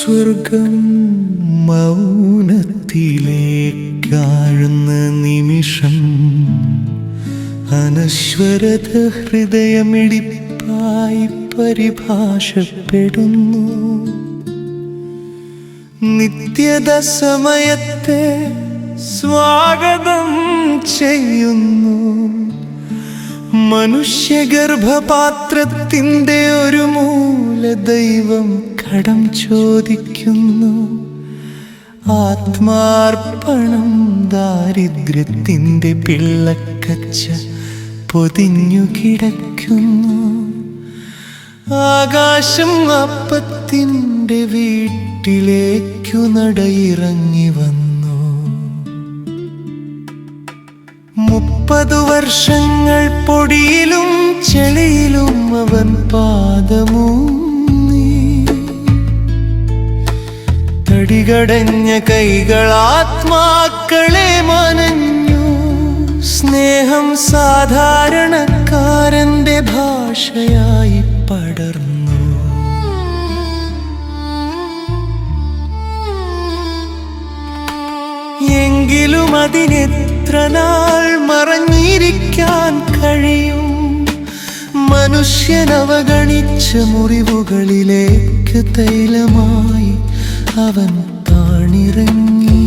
സ്വർഗം മൗനത്തിലേക്കാഴുന്ന നിമിഷം അനശ്വരത ഹൃദയമിടിപ്പായി പരിഭാഷപ്പെടുന്നു. നിത്യത സമയത്തെ സ്വാഗതം ചെയ്യുന്നു. മനുഷ്യഗർഭപാത്രത്തിൻ്റെ ഒരു മൂല ദൈവം കടം ചോദിക്കുന്നു. ആത്മാർപ്പണം ദാരിദ്ര്യത്തിൻ്റെ പിള്ളക്കച്ച പൊതിഞ്ഞു കിടക്കുന്നു. ആകാശം അപ്പത്തിൻ്റെ വീട്ടിലേക്കു നടയിറങ്ങി വന്നു. 30 വർഷങ്ങൾ പൊടിയിലും ചെളിയിലും അവൻ പാദമൂന്നി. തടികടഞ്ഞ കൈകൾ ആത്മാക്കളെ മനഞ്ഞു. സ്നേഹം സാധാരണക്കാരന്റെ ഭാഷയായി പടർന്നു. എങ്കിലും അതിനെത്ര നാൾ മറഞ്ഞിരിക്കാൻ കഴിയും? മനുഷ്യൻ അവഗണിച്ച മുറിവുകളിലേക്ക് തൈലമായി അവൻ താണിറങ്ങി.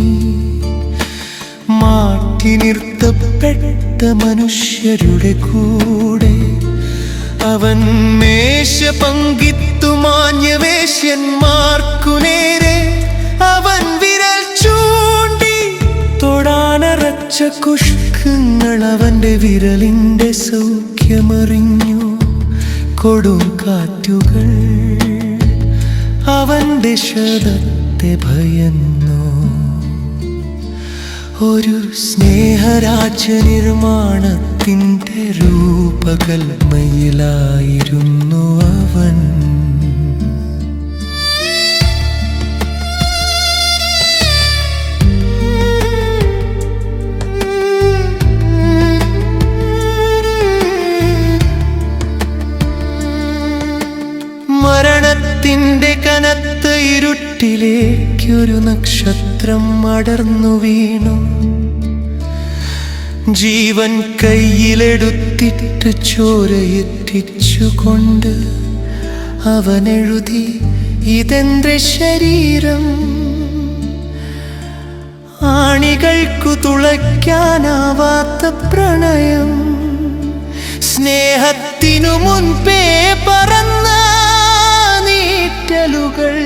മാറ്റി നിർത്തപ്പെട്ട മനുഷ്യരുടെ കൂടെ അവൻ മേശ പങ്കിത്തു. മാഞ്ഞ വേശ്യന്മാർക്കു നേരെ അവൻ വിരൽ ചൂണ്ടി. തൊടാനറച്ച കുഷ്കങ്ങൾ അവന്റെ വിരലിന്റെ സൗഖ്യമറിഞ്ഞു. കൊടും കാറ്റുകൾ അവന്റെ ശബ്ദത്തെ ഭയന്നു. ഒരു സ്നേഹരാജ്യ നിർമ്മാണത്തിൻ്റെ രൂപകൽപ്പനയിലായിരുന്നു അവൻ. മരണത്തിൻ്റെ കനത്ത ഇരുട്ടിലേക്കൊരു നക്ഷത്രം അടർന്നു വീണു. ജീവൻ കയ്യിലെടുത്തിട്ട് ചോരയെത്തിച്ചുകൊണ്ട് അവനെഴുതി, ഇതെന്റെ ശരീരം. ആണികൾക്കു തുളയ്ക്കാനാവാത്ത പ്രണയം. സ്നേഹത്തിനു മുൻപേ പറന്ന നീറ്റലുകൾ.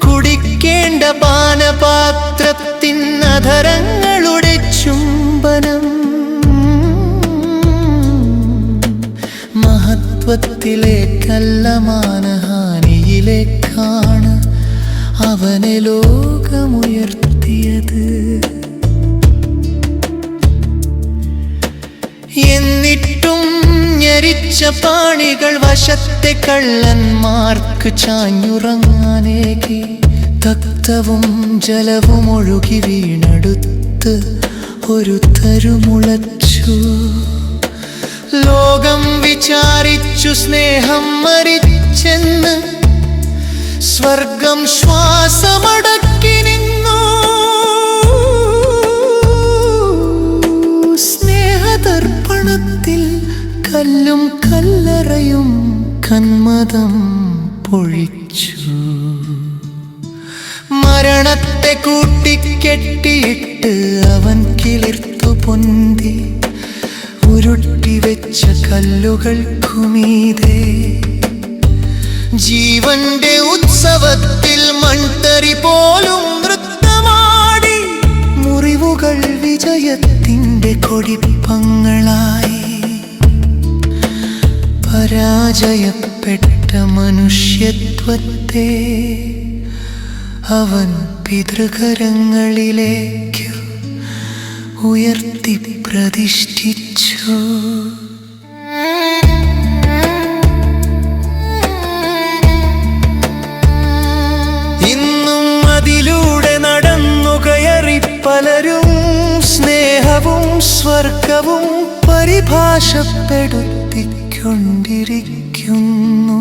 കുടിക്കേണ്ട പാനപാത്രത്തിൻ അധരങ്ങളുടെ ചുംബനം. മഹത്വത്തിലേക്കല്ല മാനഹാനിയിലേക്കാണ് അവനെ ലോകമുയർത്തിയത്. എന്നിട്ടും ഞെരിച്ച പാണികൾ വശത്തെ കള്ളന്മാർക്ക് ചാഞ്ഞുറങ്ങാനേകി. തക്തവും ജലവും ഒഴുകി വീണടുത്ത് ഒരു തരുമുളച്ചു. ലോകം വിചാരിച്ചു സ്നേഹം മരിച്ചെന്ന്. സ്വർഗം ശ്വാസമടക്കി നിന്നു. സ്നേഹതർപ്പണത്തിൽ കല്ലും കല്ലറയും കന്മദം പൊഴിച്ചു. മരണത്തെ കൂട്ടിക്കെട്ടിയിട്ട് അവൻ കിളിർത്തു പൊന്തി. ഉരുട്ടിവെച്ച കല്ലുകൾക്കുമീതെ ജീവന്റെ ഉത്സവത്തിൽ മൺതരി പോലും നൃത്തമാടി. മുറിവുകൾ വിജയത്തിൻ്റെ കൊടിപ്പങ്ങളായി. പരാജയപ്പെട്ട മനുഷ്യത്വത്തെ അവൻ പിതൃകരങ്ങളിലേക്ക് ഉയർത്തി പ്രതിഷ്ഠിച്ചു. ഇന്നും അതിലൂടെ നടന്നു കയറി പലരും സ്നേഹവും സ്വർഗവും പരിഭാഷപ്പെടുത്തിക്കൊണ്ടിരിക്കുന്നു.